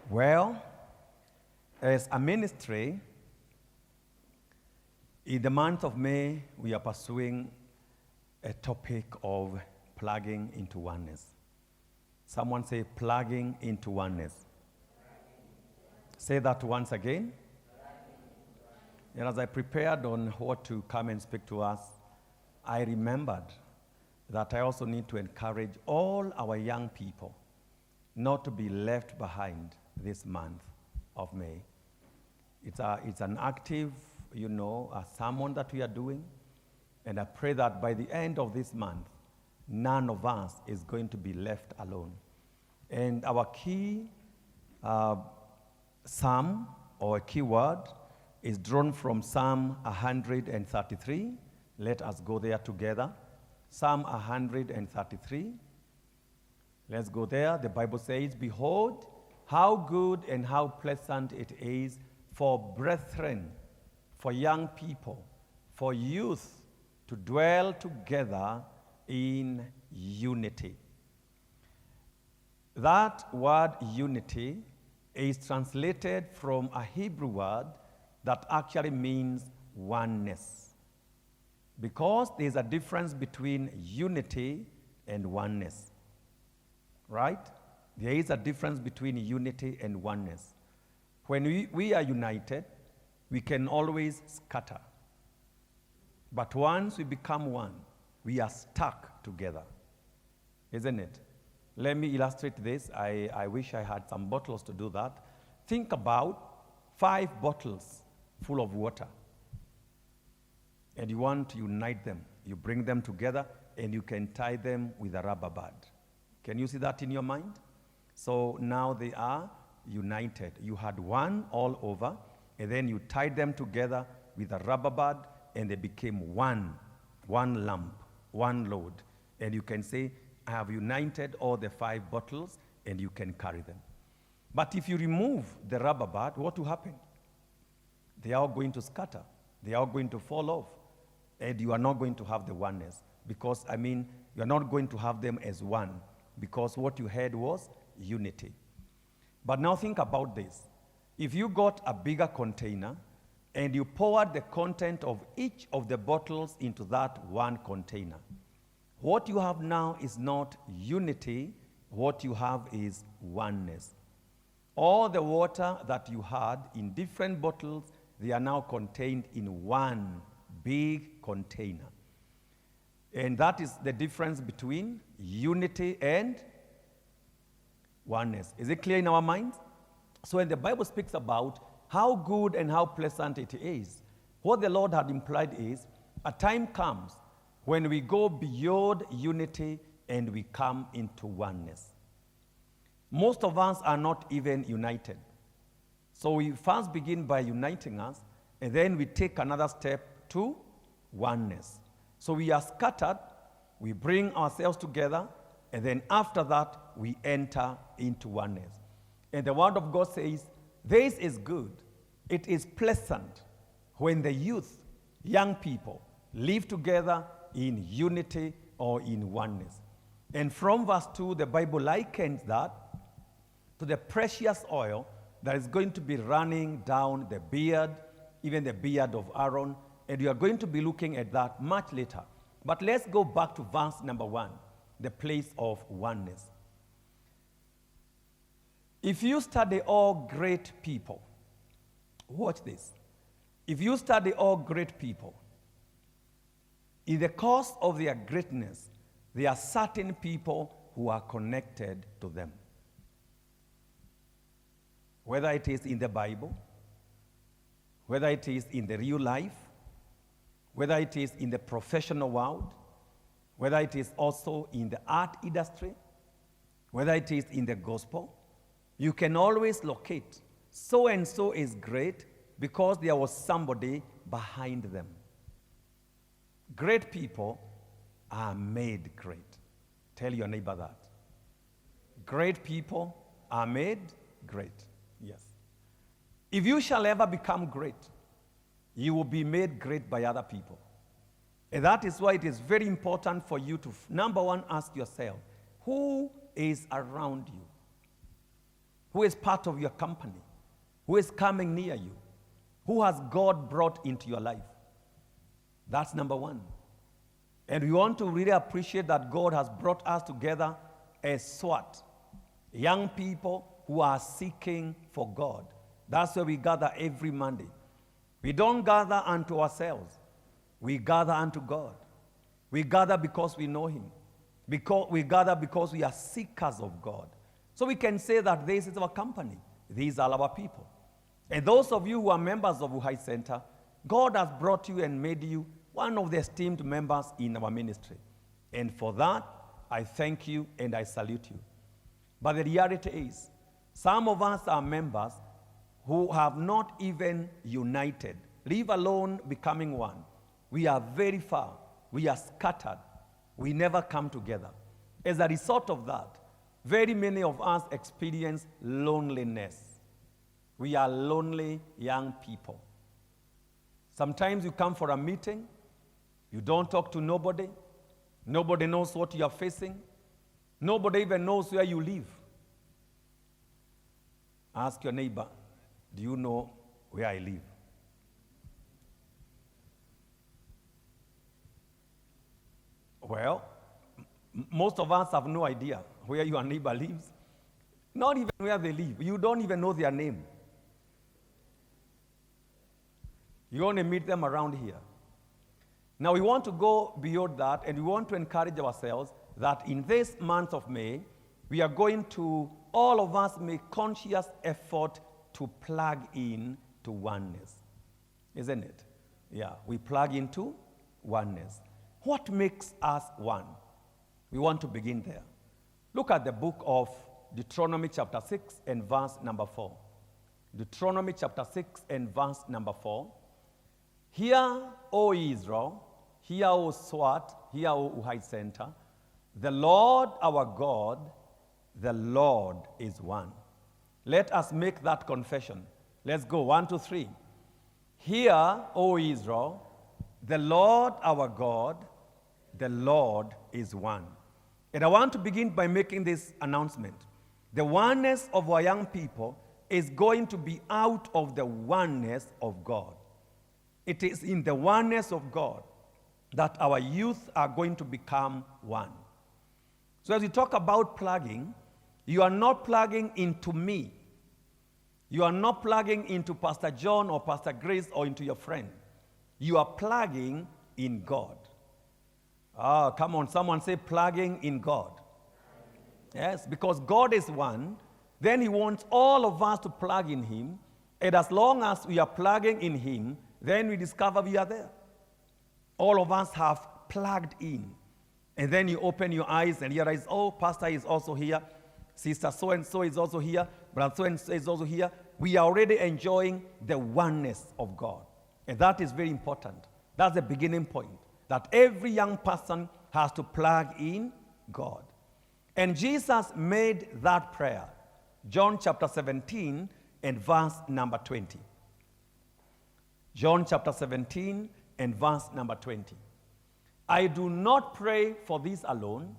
Well, as a ministry, in the month of May, we are pursuing a topic of plugging into oneness. Someone say, plugging into oneness. Say that once again. And as I prepared on what to come and speak to us, I remembered that I also need to encourage all our young people not to be left behind this month of May. It's an active, a sermon that we are doing, and I pray that by the end of this month, none of us is going to be left alone. And our key psalm or key word is drawn from Psalm 133. Let us go there together. Psalm 133. Let's go there. The Bible says, "Behold, how good and how pleasant it is for brethren, for young people, for youth to dwell together in unity." That word unity is translated from a Hebrew word that actually means oneness. Because there's a difference between unity and oneness. Right? There is a difference between unity and oneness. When we are united, we can always scatter. But once we become one, we are stuck together. Isn't it? Let me illustrate this. I wish I had some bottles to do that. Think about 5 bottles full of water. And you want to unite them. You bring them together and you can tie them with a rubber band. Can you see that in your mind? So now they are united. You had one all over, and then you tied them together with a rubber band, and they became one lump, one load. And you can say, I have united all the 5 bottles, and you can carry them. But if you remove the rubber band, what will happen? They are going to scatter. They are going to fall off. And you are not going to have the oneness. Because, you are not going to have them as one. Because what you had was unity. But now think about this. If you got a bigger container and you poured the content of each of the bottles into that one container, what you have now is not unity, what you have is oneness. All the water that you had in different bottles, they are now contained in one big container. And that is the difference between unity and oneness. Is it clear in our minds? So when the Bible speaks about how good and how pleasant it is, what the Lord had implied is a time comes when we go beyond unity and we come into oneness. Most of us are not even united. So we first begin by uniting us, and then we take another step to oneness. So we are scattered, we bring ourselves together, and then after that, we enter into oneness. And the Word of God says, this is good. It is pleasant when the youth, young people, live together in unity or in oneness. And from verse 2, the Bible likens that to the precious oil that is going to be running down the beard, even the beard of Aaron. And we are going to be looking at that much later. But let's go back to verse number 1, the place of oneness. If you study all great people, watch this. If you study all great people, in the course of their greatness, there are certain people who are connected to them. Whether it is in the Bible, whether it is in the real life, whether it is in the professional world, whether it is also in the art industry, whether it is in the gospel, you can always locate so and so is great because there was somebody behind them. Great people are made great. Tell your neighbor that. Great people are made great. Yes. If you shall ever become great, you will be made great by other people. And that is why it is very important for you to, number one, ask yourself, who is around you? who is part of your company, who is coming near you, who has God brought into your life. That's number one. And we want to really appreciate that God has brought us together as SWAT, young people who are seeking for God. That's where we gather every Monday. We don't gather unto ourselves. We gather unto God. We gather because we know Him. We gather because we are seekers of God. So we can say that this is our company. These are our people. And those of you who are members of Uhai Center, God has brought you and made you one of the esteemed members in our ministry. And for that, I thank you and I salute you. But the reality is, some of us are members who have not even united, leave alone becoming one. We are very far. We are scattered. We never come together. As a result of that, very many of us experience loneliness. We are lonely young people. Sometimes you come for a meeting, you don't talk to nobody. Nobody knows what you are facing. Nobody even knows where you live. Ask your neighbor, do you know where I live? Well, most of us have no idea where your neighbor lives. Not even where they live. You don't even know their name. You only meet them around here. Now we want to go beyond that, and we want to encourage ourselves that in this month of May, we are going to, all of us, make conscious effort to plug in to oneness. Isn't it? Yeah, we plug into oneness. What makes us one? We want to begin there. Look at the book of Deuteronomy chapter 6 and verse number 4. Deuteronomy chapter 6 and verse number 4. Hear, O Israel, hear, O SWAT, hear, O Uhai Center, the Lord our God, the Lord is one. Let us make that confession. Let's go, 1, 2, 3. Hear, O Israel, the Lord our God, the Lord is one. And I want to begin by making this announcement. The oneness of our young people is going to be out of the oneness of God. It is in the oneness of God that our youth are going to become one. So as we talk about plugging, you are not plugging into me. You are not plugging into Pastor John or Pastor Grace or into your friend. You are plugging in God. Ah, come on, someone say plugging in God. Yes, because God is one, then He wants all of us to plug in Him. And as long as we are plugging in Him, then we discover we are there. All of us have plugged in. And then you open your eyes and you realize, oh, Pastor is also here. Sister so-and-so is also here. Brother so-and-so is also here. We are already enjoying the oneness of God. And that is very important. That's the beginning point. That every young person has to plug in God. And Jesus made that prayer. John chapter 17 and verse number 20. John chapter 17 and verse number 20. I do not pray for these alone,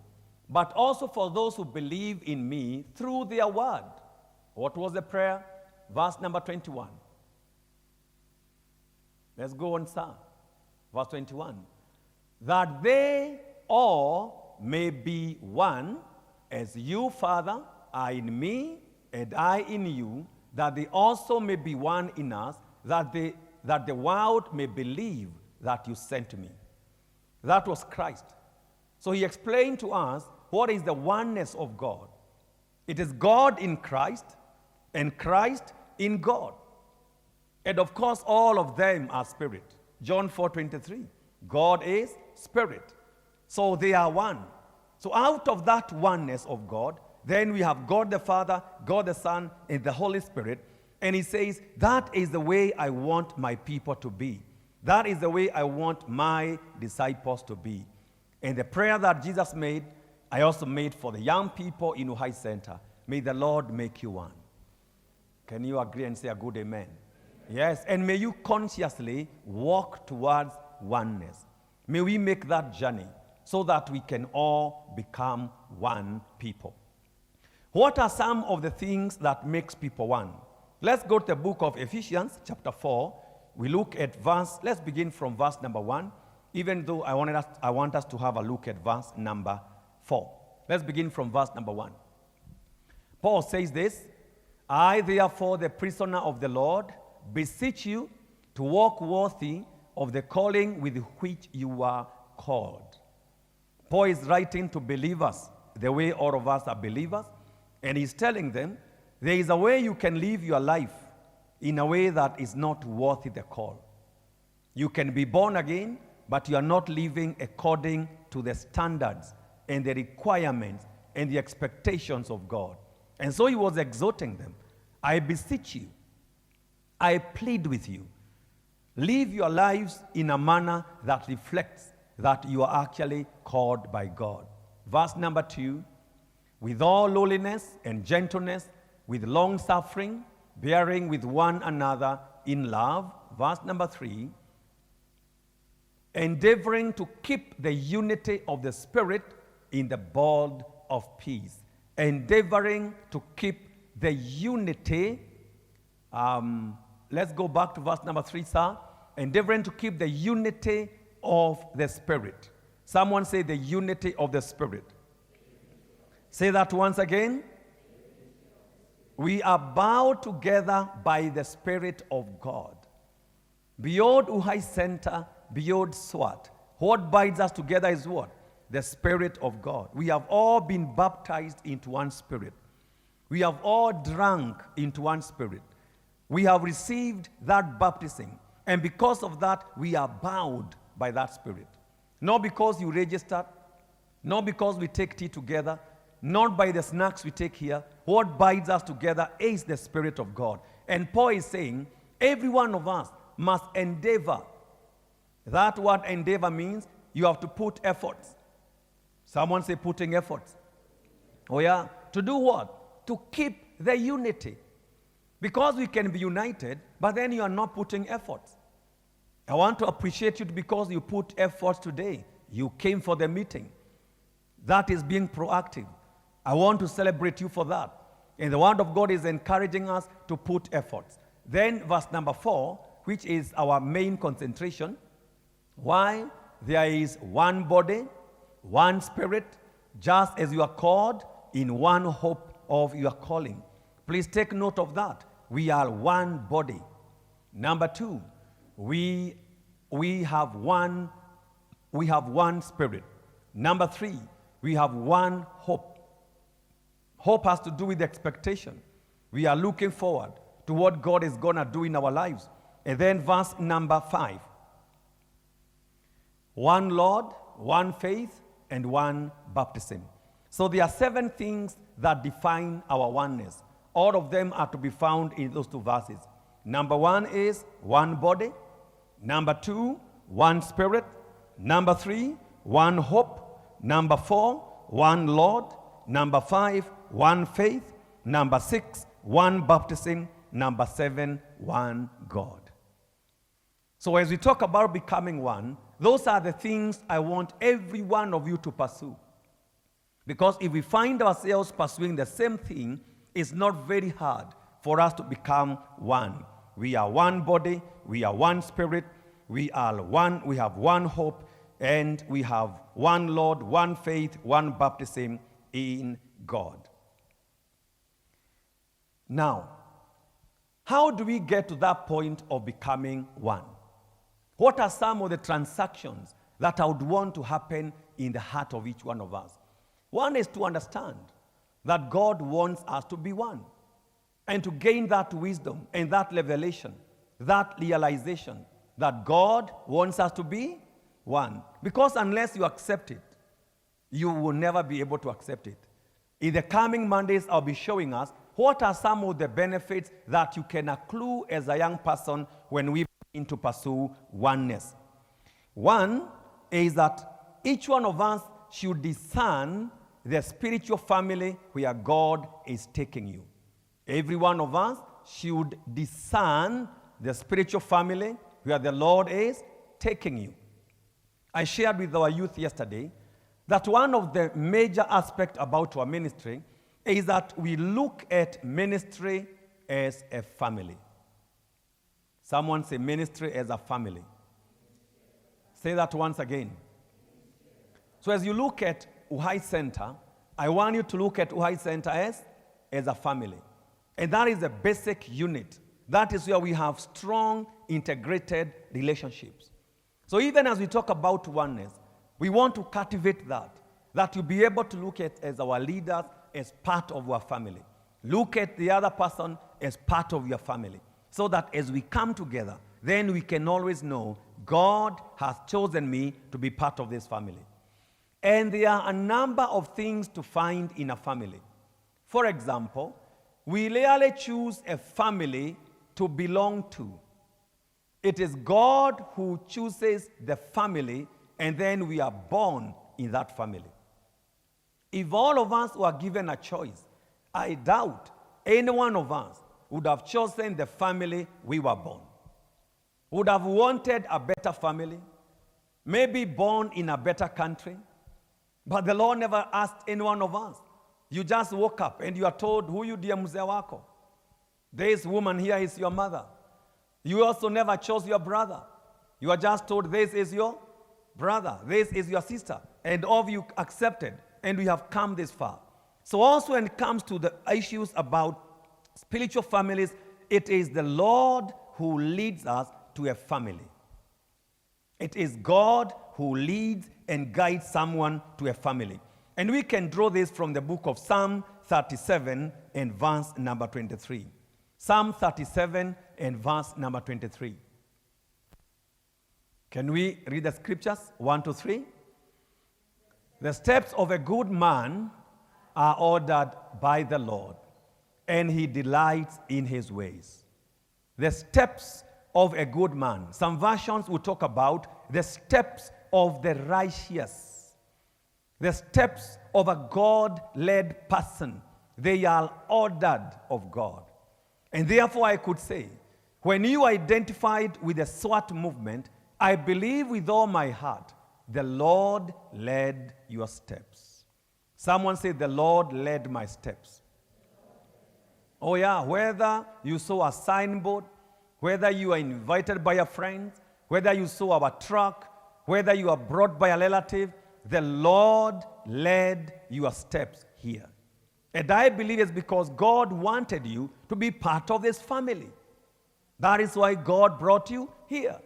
but also for those who believe in me through their word. What was the prayer? Verse number 21. Let's go on, sir. Verse 21. That they all may be one, as you, Father, are in me, and I in you, that they also may be one in us, that the world may believe that you sent me. That was Christ. So He explained to us what is the oneness of God. It is God in Christ and Christ in God. And of course, all of them are spirit. John 4:23. God is spirit. So they are one. So out of that oneness of God, then we have God the Father, God the Son, and the Holy Spirit. And He says, that is the way I want my people to be. That is the way I want my disciples to be. And the prayer that Jesus made, I also made for the young people in Uhai Center. May the Lord make you one. Can you agree and say a good amen? Yes, and may you consciously walk towards oneness. May we make that journey so that we can all become one people. What are some of the things that makes people one? Let's go to the book of Ephesians, chapter 4. We look at let's begin from verse number 1, even though I want us to have a look at verse number 4. Let's begin from verse number 1. Paul says this, I therefore, the prisoner of the Lord, beseech you to walk worthy of the calling with which you are called. Paul is writing to believers the way all of us are believers, and he's telling them there is a way you can live your life in a way that is not worthy the call. You can be born again, but you are not living according to the standards and the requirements and the expectations of God. And so he was exhorting them, I beseech you, I plead with you, live your lives in a manner that reflects that you are actually called by God. Verse number 2, with all lowliness and gentleness, with long suffering, bearing with one another in love. Verse number 3, endeavoring to keep the unity of the Spirit in the bond of peace. Endeavoring to keep the unity. Let's go back to verse number 3, sir. Endeavoring to keep the unity of the Spirit. Someone say the unity of the Spirit. Say that once again. We are bound together by the Spirit of God. Beyond Uhai Center, beyond SWAT, what binds us together is what? The Spirit of God. We have all been baptized into one Spirit. We have all drunk into one Spirit. We have received that baptism. And because of that, we are bound by that Spirit. Not because you registered, not because we take tea together, not by the snacks we take here. What binds us together is the Spirit of God. And Paul is saying, every one of us must endeavor. That word endeavor means you have to put efforts. Someone say putting efforts. Oh yeah, to do what? To keep the unity. Because we can be united, but then you are not putting efforts. I want to appreciate you because you put efforts today. You came for the meeting. That is being proactive. I want to celebrate you for that. And the Word of God is encouraging us to put efforts. Then verse number 4, which is our main concentration. Why? There is one body, one Spirit, just as you are called in one hope of your calling. Please take note of that. We are one body. Number 2, we have one Spirit. Number 3, we have one hope. Hope has to do with expectation. We are looking forward to what God is going to do in our lives. And then verse number 5. One Lord, one faith, and one baptism. So there are 7 things that define our oneness. All of them are to be found in those 2 verses. Number 1 is one body. Number 2, one Spirit. Number 3, one hope. Number 4, one Lord. Number 5, one faith. Number 6, one baptism. Number 7, one God. So as we talk about becoming one, those are the things I want every one of you to pursue. Because if we find ourselves pursuing the same thing, it's not very hard for us to become one. We are one body, we are one Spirit, we are one, we have one hope, and we have one Lord, one faith, one baptism in God. Now, how do we get to that point of becoming one? What are some of the transactions that I would want to happen in the heart of each one of us? One is to understand that God wants us to be one, and to gain that wisdom and that revelation, that realization that God wants us to be one. Because unless you accept it, you will never be able to accept it. In the coming Mondays, I'll be showing us what are some of the benefits that you can accrue as a young person when we begin to pursue oneness. One is that each one of us should discern the spiritual family where God is taking you. Every one of us should discern the spiritual family where the Lord is taking you. I shared with our youth yesterday that one of the major aspects about our ministry is that we look at ministry as a family. Someone say ministry as a family. Say that once again. So as you look at Uhai Center, I want you to look at Uhai Center as a family. And that is a basic unit. That is where we have strong, integrated relationships. So even as we talk about oneness, we want to cultivate that you'll be able to look at as our leaders as part of our family. Look at the other person as part of your family. So that as we come together, then we can always know God has chosen me to be part of this family. And there are a number of things to find in a family. For example, we rarely choose a family to belong to. It is God who chooses the family, and then we are born in that family. If all of us were given a choice, I doubt any one of us would have chosen the family we were born. Would have wanted a better family, maybe born in a better country. But the Lord never asked any one of us. You just woke up and you are told, huyu ndiye mzee wako. This woman here is your mother. You also never chose your brother. You are just told, this is your brother, this is your sister. And all of you accepted, and we have come this far. So also when it comes to the issues about spiritual families, it is the Lord who leads us to a family. It is God who leads and guides someone to a family. And we can draw this from the book of Psalm 37 and verse number 23. Psalm 37 and verse number 23. Can we read the scriptures? 1 to 3. The steps of a good man are ordered by the Lord, and he delights in his ways. The steps of a good man. Some versions will talk about the steps of the righteous. The steps of a God-led person. They are ordered of God. And therefore I could say, when you identified with the SWAT movement, I believe with all my heart, the Lord led your steps. Someone said, the Lord led my steps. Oh yeah, whether you saw a signboard, whether you are invited by a friend, whether you saw our truck, whether you are brought by a relative, the Lord led your steps here. And I believe it's because God wanted you to be part of this family. That is why God brought you here.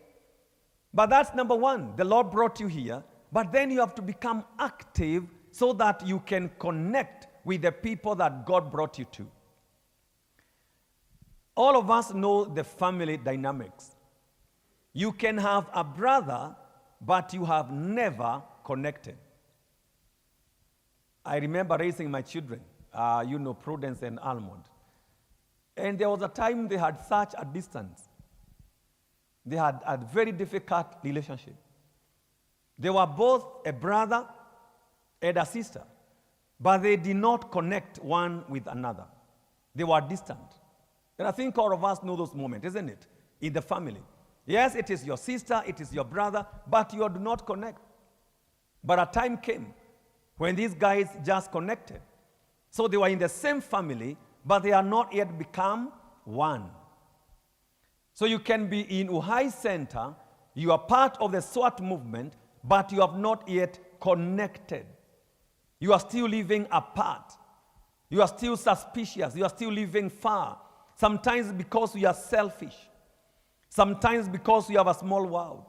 But that's number one. The Lord brought you here, but then you have to become active so that you can connect with the people that God brought you to. All of us know the family dynamics. You can have a brother, but you have never connected. I remember raising my children, Prudence and Almond. And there was a time they had such a distance. They had a very difficult relationship. They were both a brother and a sister, but they did not connect one with another. They were distant. And I think all of us know those moments, isn't it? In the family. Yes, it is your sister, it is your brother, but you do not connect. But a time came when these guys just connected. So they were in the same family, but they are not yet become one. So you can be in Uhai Center, you are part of the SWAT movement, but you have not yet connected. You are still living apart. You are still suspicious. You are still living far. Sometimes because we are selfish. Sometimes because we have a small world.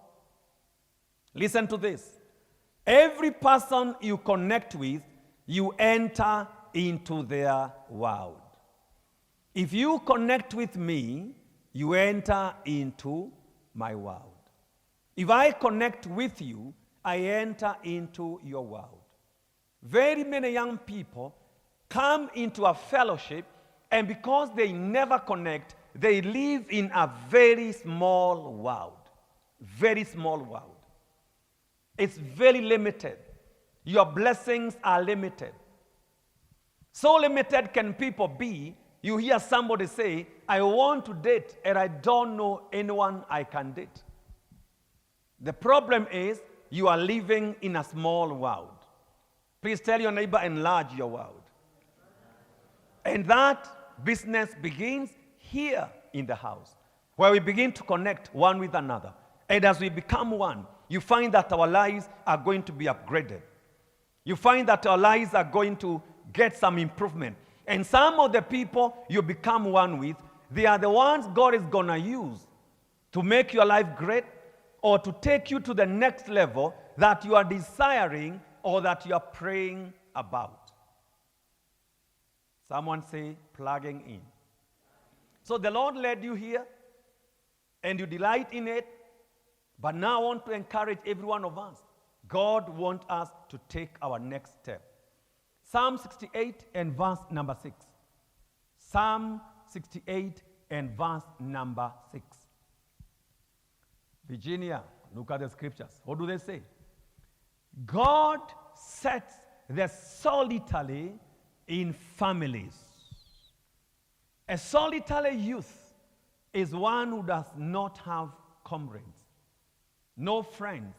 Listen to this. Every person you connect with, you enter into their world. If you connect with me, you enter into my world. If I connect with you, I enter into your world. Very many young people come into a fellowship, and because they never connect, they live in a very small world. Very small world. It's very limited. Your blessings are limited. So limited can people be. You hear somebody say, I want to date, and I don't know anyone I can date. The problem is you are living in a small world. Please tell your neighbor, enlarge your world. And that business begins here in the house, where we begin to connect one with another. And as we become one, you find that our lives are going to be upgraded. You find that our lives are going to get some improvement. And some of the people you become one with, they are the ones God is going to use to make your life great or to take you to the next level that you are desiring or that you are praying about. Someone say, plugging in. So the Lord led you here, and you delight in it, but now I want to encourage every one of us. God wants us to take our next step. Psalm 68 and verse number 6. Psalm 68 and verse number 6. Virginia, look at the scriptures. What do they say? God sets the solitary in families. A solitary youth is one who does not have comrades, no friends,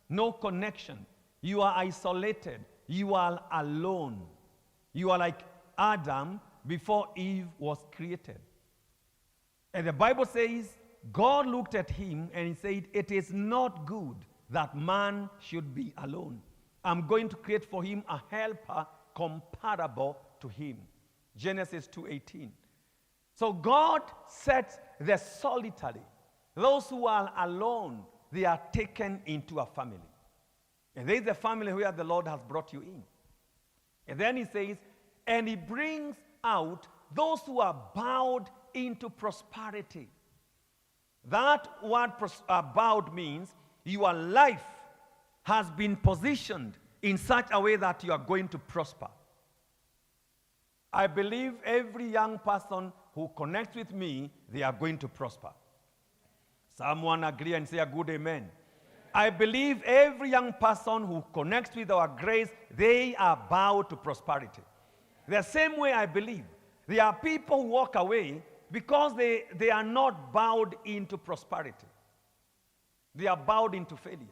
no connection. You are isolated. You are alone. You are like Adam before Eve was created. And the Bible says, God looked at him and he said, it is not good that man should be alone. I'm going to create for him a helper comparable to him. Genesis 2:18. So God sets the solitary. Those who are alone, they are taken into a family. And there is a family where the Lord has brought you in. And then he says, and he brings out those who are bowed into prosperity. That word bowed means your life has been positioned in such a way that you are going to prosper. I believe every young person who connects with me, they are going to prosper. Someone agree and say a good amen. I believe every young person who connects with our grace, they are bound to prosperity. The same way I believe there are people who walk away because they are not bowed into prosperity. They are bowed into failure.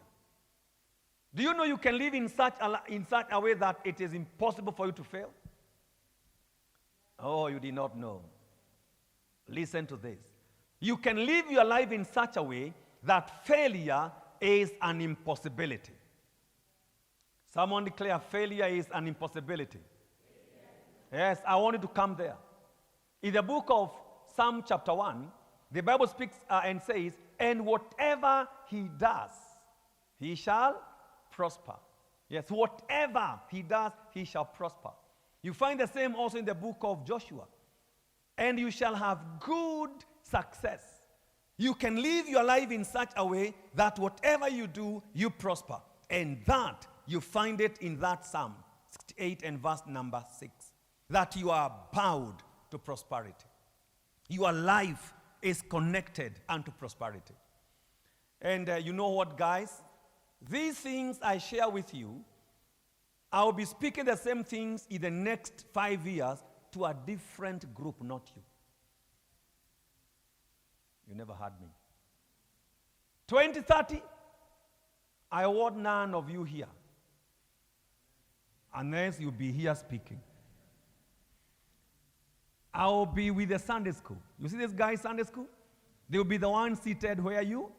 Do you know you can live in such a way that it is impossible for you to fail? Oh, you did not know. Listen to this. You can live your life in such a way that failure is an impossibility. Someone declare failure is an impossibility. Yes, I want you to come there. In the book of Psalm chapter 1, the Bible speaks and says, and whatever he does, he shall prosper. Yes, whatever he does, he shall prosper. You find the same also in the book of Joshua. And you shall have good success. You can live your life in such a way that whatever you do, you prosper. And that, you find it in that Psalm 68 and verse number 6. That you are bound to prosperity. Your life is connected unto prosperity. And you know what, guys? These things I share with you, I will be speaking the same things in the next 5 years to a different group, not you. You never heard me. 2030, I want none of you here. Unless you be here speaking. I will be with the Sunday school. You see this guy Sunday school? They will be the one seated where you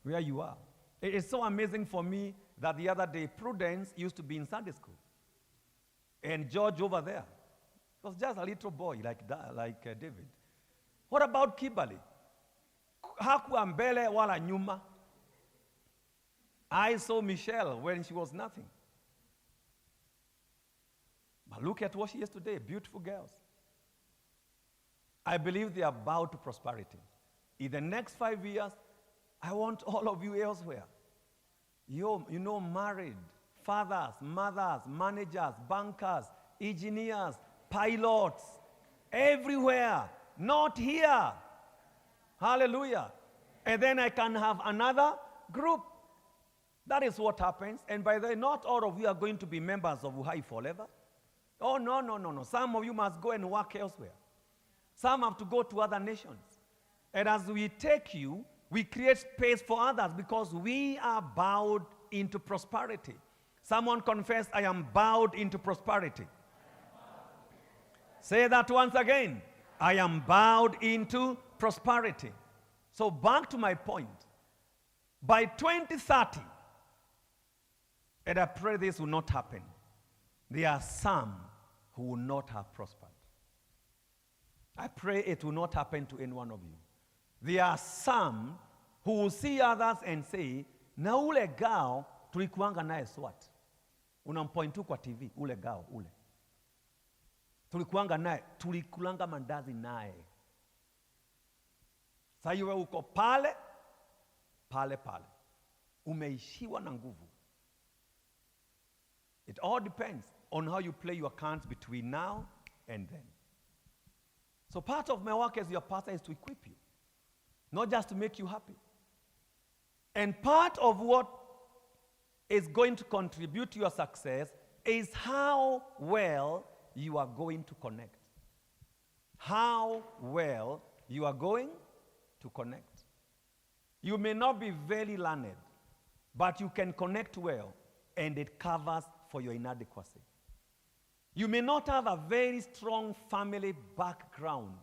are. It is so amazing for me that the other day, Prudence used to be in Sunday school. And George over there was just a little boy like David. What about Kibali? Hakuwa mbele wala nyuma. I saw Michelle when she was nothing. But look at what she is today, beautiful girls. I believe they are bound to prosperity. In the next 5 years, I want all of you elsewhere. You know, married, fathers, mothers, managers, bankers, engineers, pilots, everywhere, not here. Hallelujah. And then I can have another group. That is what happens. And by the way, not all of you are going to be members of Uhai forever. Oh, no. Some of you must go and work elsewhere. Some have to go to other nations. And as we take you, we create space for others because we are bowed into prosperity. Someone confess, I am bowed into prosperity. Say that once again. I am bowed into prosperity. So back to my point. By 2030, and I pray this will not happen, there are some who will not have prospered. I pray it will not happen to any one of you. There are some who will see others and say, na ule gao tulikuanga naye SWAT. Unampoint tu kwa TV, ule gao, ule. Tulikuanga naye, tulikulanga mandazi naye. Sasa wewe uko pale, pale. Umeishiwa na nguvu. It all depends on how you play your cards between now and then. So part of my work as your pastor is to equip you, not just to make you happy. And part of what is going to contribute to your success is how well you are going to connect. How well you are going to connect. You may not be very learned, but you can connect well, and it covers for your inadequacy. You may not have a very strong family background,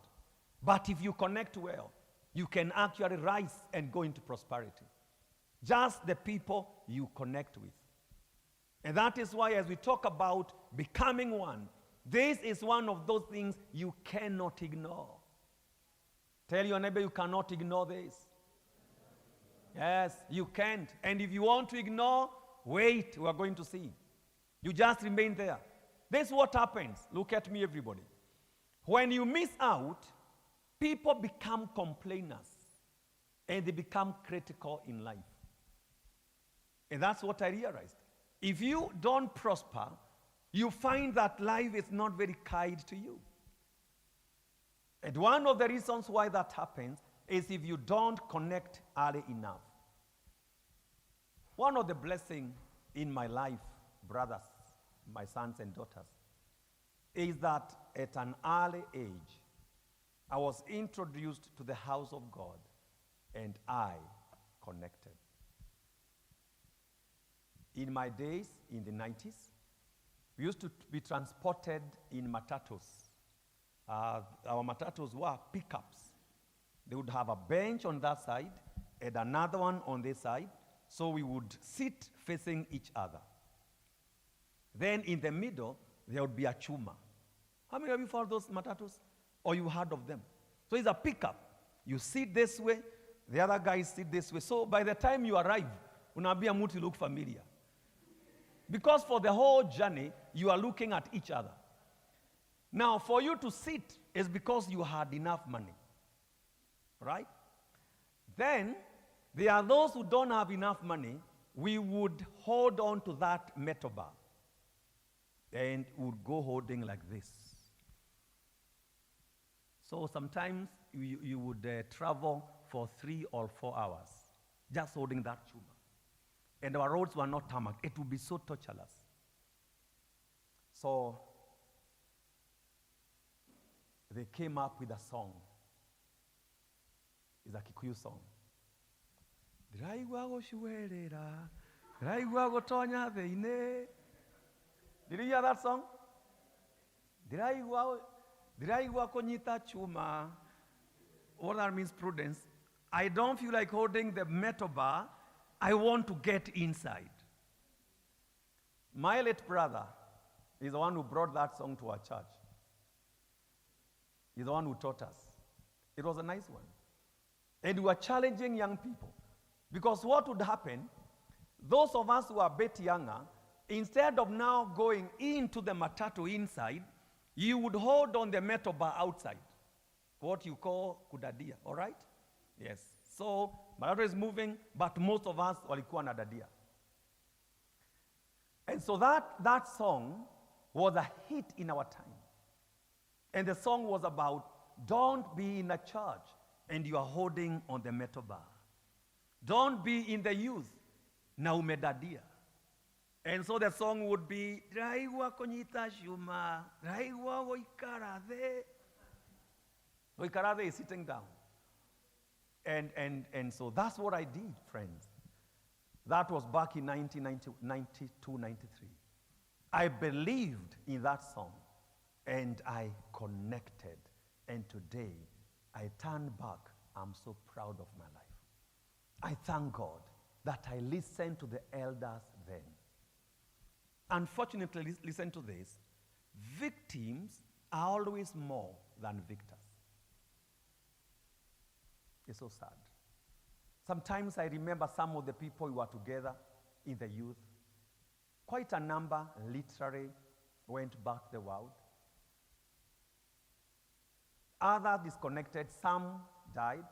but if you connect well, you can actually rise and go into prosperity. Just the people you connect with. And that is why, as we talk about becoming one, this is one of those things you cannot ignore. Tell your neighbor you cannot ignore this. Yes, you can't. And if you want to ignore, wait, we are going to see. You just remain there. This is what happens. Look at me, everybody. When you miss out, people become complainers and they become critical in life. And that's what I realized. If you don't prosper, you find that life is not very kind to you. And one of the reasons why that happens is if you don't connect early enough. One of the blessings in my life, brothers, my sons and daughters, is that at an early age, I was introduced to the house of God and I connected. In my days, in the 90s, we used to be transported in matatus. Our matatus were pickups. They would have a bench on that side and another one on this side, so we would sit facing each other. Then in the middle, there would be a chuma. How many of you found those matatus? Or you heard of them? So it's a pickup. You sit this way, the other guys sit this way. So by the time you arrive, unabia muti look familiar. Because for the whole journey, you are looking at each other. Now, for you to sit is because you had enough money. Right? Then, there are those who don't have enough money. We would hold on to that metal bar and would go holding like this. So sometimes you would travel for 3 or 4 hours just holding that tuba. And our roads were not tarmac. It would be so torturous. So they came up with a song. It's a Kikuyu song. Did you hear that song? What that means, prudence. I don't feel like holding the metal bar. I want to get inside. My late brother is the one who brought that song to our church. He's the one who taught us. It was a nice one. And we were challenging young people. Because what would happen, those of us who are a bit younger, instead of now going into the matatu inside, you would hold on the metal bar outside. What you call kudadia, all right? Yes. So, matatu is moving, but most of us walikuwa na dadia. And so that song was a hit in our time. And the song was about, don't be in a church and you are holding on the metal bar. Don't be in the youth, na umedadia. And so the song would be, Raiwa konyita shuma, Raiwa oikarade. Oikarade is sitting down. And so that's what I did, friends. That was back in 1992, 93. I believed in that song. and I connected. And today, I turn back. I'm so proud of my life. I thank God that I listened to the elders then. Unfortunately, listen to this. Victims are always more than victors. It's so sad. Sometimes I remember some of the people who were together in the youth. Quite a number literally went back to the world. Others disconnected, some died.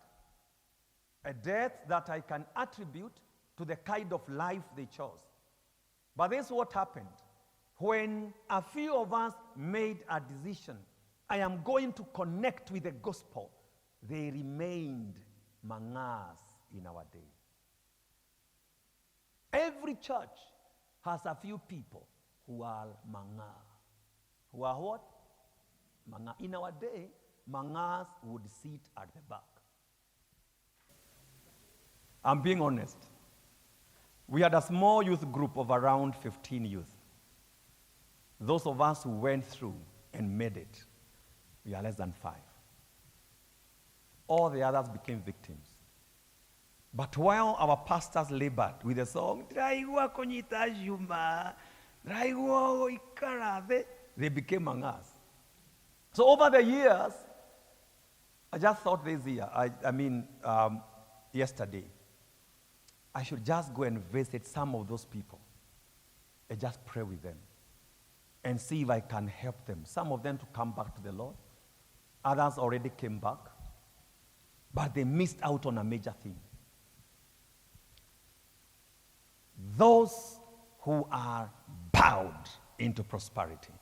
A death that I can attribute to the kind of life they chose. But this is what happened. When a few of us made a decision, I am going to connect with the gospel, they remained mangas in our day. Every church has a few people who are manga. Who are what? Manga. In our day, mangas would sit at the back. I'm being honest. We had a small youth group of around 15 youth. Those of us who went through and made it, we are less than 5. All the others became victims. But while our pastors labored with the song, they became mangas. So over the years, I just thought this year, yesterday, I should just go and visit some of those people and just pray with them and see if I can help them. Some of them to come back to the Lord. Others already came back, but they missed out on a major thing. Those who are bowed into prosperity.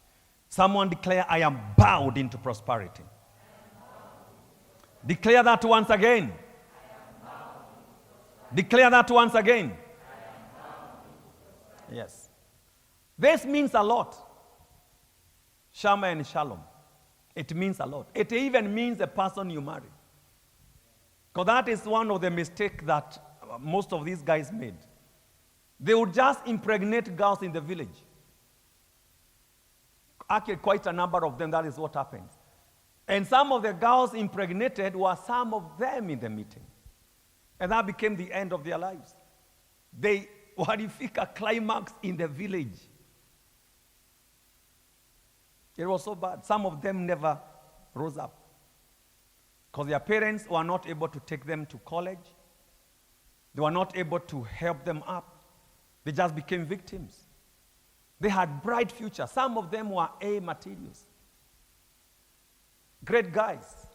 Someone declare, I am bowed into prosperity. Declare that once again. Declare that once again. Yes. This means a lot. Shama and Shalom. It means a lot. It even means the person you marry. Because that is one of the mistakes that most of these guys made. They would just impregnate girls in the village. Actually, quite a number of them, that is what happens. And some of the girls impregnated were some of them in the meeting. And that became the end of their lives. They warifika a climax in the village. It was so bad. Some of them never rose up. Because their parents were not able to take them to college. They were not able to help them up. They just became victims. They had bright future. Some of them were A materials. Great guys.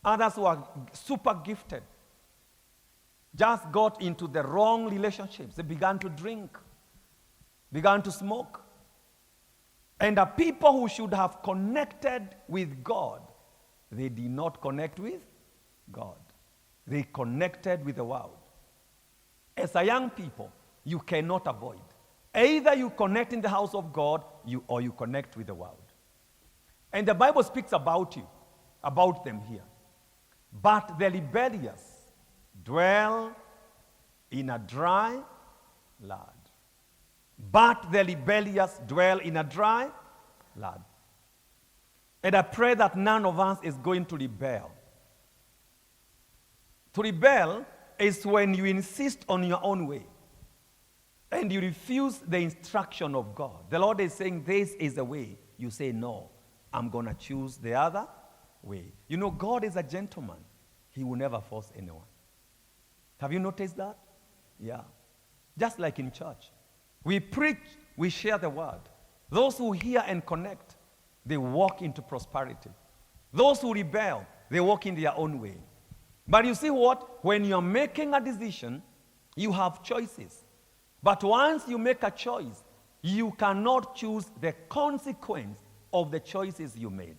Others were super gifted. Just got into the wrong relationships. They began to drink, began to smoke. And the people who should have connected with God, they did not connect with God. They connected with the world. As a young people, you cannot avoid. Either you connect in the house of God, or you connect with the world. And the Bible speaks about you, about them here. But the rebellious dwell in a dry land. But the rebellious dwell in a dry land. And I pray that none of us is going to rebel. To rebel is when you insist on your own way and you refuse the instruction of God. The Lord is saying, this is the way. You say, no, I'm going to choose the other way. You know, God is a gentleman. He will never force anyone. Have you noticed that? Yeah. Just like in church. We preach, we share the word. Those who hear and connect, they walk into prosperity. Those who rebel, they walk in their own way. But you see what? When you're making a decision, you have choices. But once you make a choice, you cannot choose the consequence of the choices you made.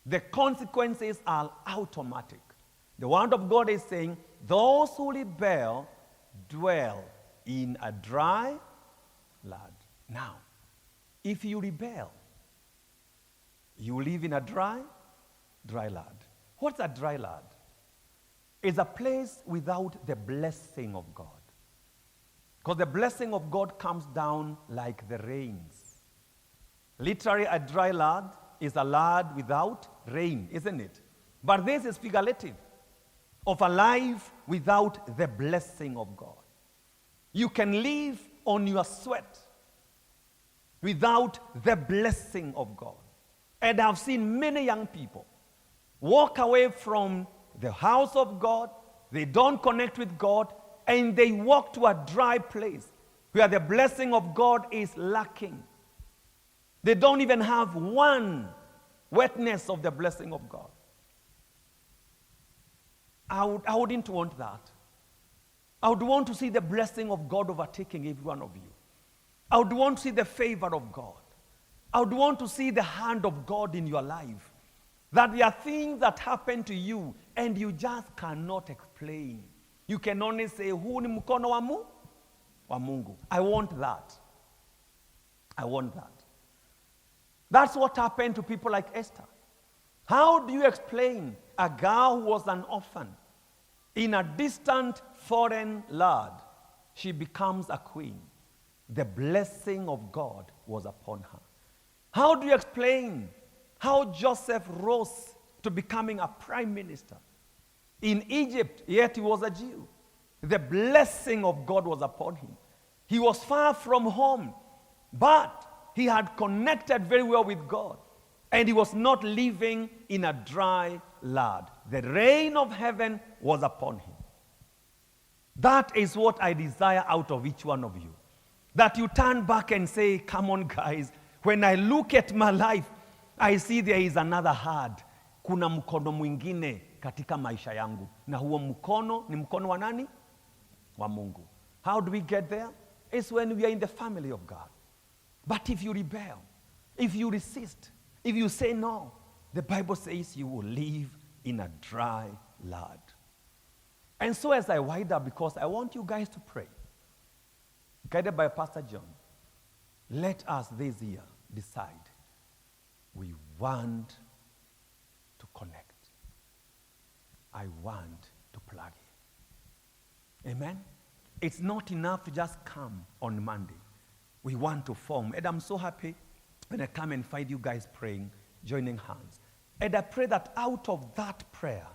The consequences are automatic. The word of God is saying, those who rebel dwell in a dry land. Now, if you rebel, you live in a dry land. What's a dry land? It's a place without the blessing of God. Because the blessing of God comes down like the rains. Literally, a dry land is a land without rain, isn't it? But this is figurative of a life without the blessing of God. You can live on your sweat without the blessing of God. And I've seen many young people walk away from the house of God, they don't connect with God, and they walk to a dry place where the blessing of God is lacking. They don't even have one witness of the blessing of God. I wouldn't want that. I would want to see the blessing of God overtaking every one of you. I would want to see the favor of God. I would want to see the hand of God in your life. That there are things that happen to you and you just cannot explain. You can only say, huu ni mkono wa Mungu. I want that. I want that. That's what happened to people like Esther. How do you explain a girl who was an orphan in a distant foreign land? She becomes a queen. The blessing of God was upon her. How do you explain how Joseph rose to becoming a prime minister in Egypt, yet he was a Jew? The blessing of God was upon him. He was far from home, but he had connected very well with God. And he was not living in a dry land. The rain of heaven was upon him. That is what I desire out of each one of you. That you turn back and say, come on guys, when I look at my life, I see there is another hand. Kuna mkono mwingine katika maisha yangu. Na huo mkono ni mkono wa nani? Wa Mungu. How do we get there? It's when we are in the family of God. But if you rebel, if you resist, if you say no, the Bible says you will live in a dry land. And so as I wind up, because I want you guys to pray, guided by Pastor John, let us this year decide we want to connect. I want to plug in. Amen? It's not enough to just come on Monday. We want to form. And I'm so happy when I come and find you guys praying, joining hands. And I pray that out of that prayer,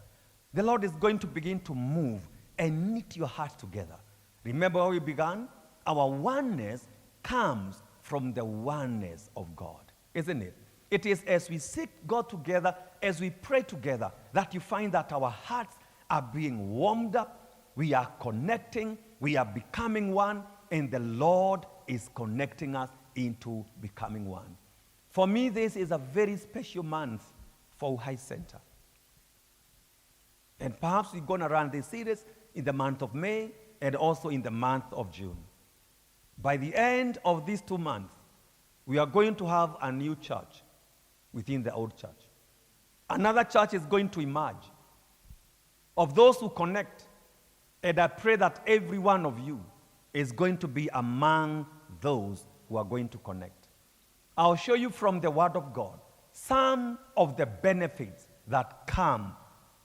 the Lord is going to begin to move and knit your heart together. Remember how we began? Our oneness comes from the oneness of God, isn't it? It is as we seek God together, as we pray together, that you find that our hearts are being warmed up, we are connecting, we are becoming one, and the Lord is connecting us into becoming one. For me, this is a very special month for High Center. And perhaps we're going to run this series in the month of May and also in the month of June. By the end of these 2 months, we are going to have a new church within the old church. Another church is going to emerge of those who connect. And I pray that every one of you is going to be among those who are going to connect. I'll show you from the Word of God some of the benefits that come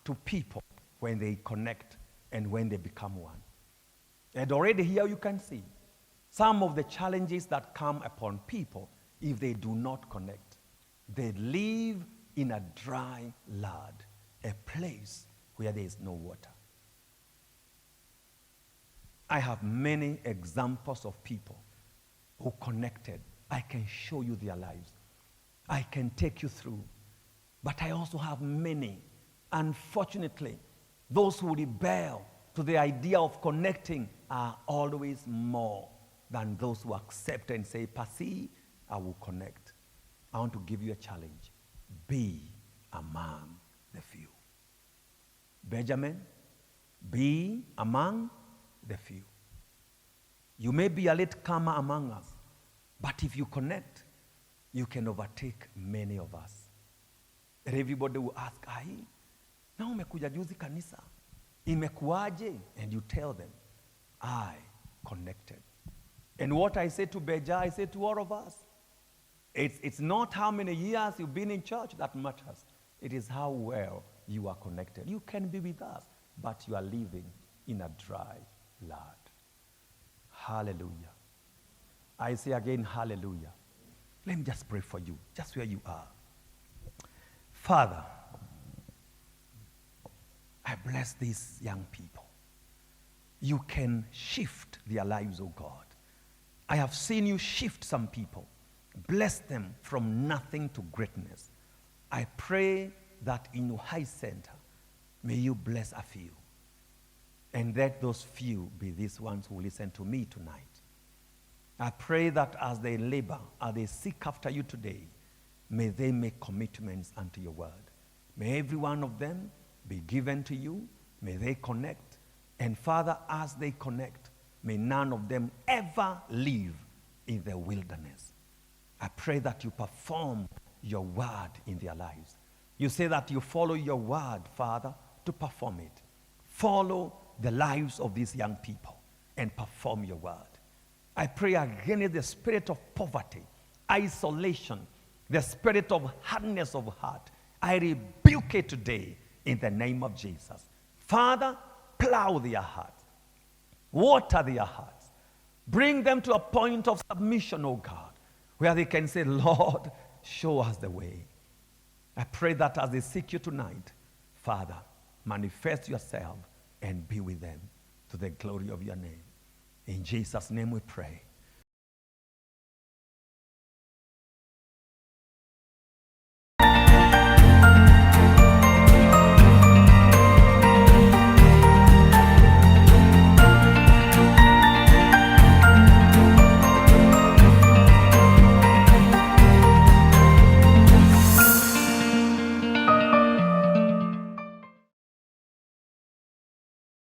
to people when they connect and when they become one. And already here you can see some of the challenges that come upon people if they do not connect. They live in a dry land, a place where there is no water. I have many examples of people who connected. I can show you their lives. I can take you through. But I also have many, unfortunately, those who rebel to the idea of connecting are always more than those who accept and say, Pasi, I will connect. I want to give you a challenge. Be among the few. Benjamin, be among the few. You may be a latecomer among us, but if you connect, you can overtake many of us. And everybody will ask, ai, na umekuja juzi kanisa, imekuaje? And you tell them, I connected. And what I say to Beja, I say to all of us, it's not how many years you've been in church that matters. It is how well you are connected. You can be with us, but you are living in a dry land. Hallelujah. I say again, hallelujah. Let me just pray for you, just where you are. Father, I bless these young people. You can shift their lives, oh God. I have seen you shift some people. Bless them from nothing to greatness. I pray that in your high center, may you bless a few. And let those few be these ones who listen to me tonight. I pray that as they labor, as they seek after you today, may they make commitments unto your word. May every one of them be given to you. May they connect. And Father, as they connect, may none of them ever live in the wilderness. I pray that you perform your word in their lives. You say that you follow your word, Father, to perform it. Follow the lives of these young people and perform your word. I pray against the spirit of poverty, isolation, the spirit of hardness of heart. I rebuke it today in the name of Jesus. Father, plow their hearts, water their hearts, bring them to a point of submission, oh God, where they can say, Lord, show us the way. I pray that as they seek you tonight, Father, manifest yourself and be with them to the glory of your name. In Jesus' name we pray.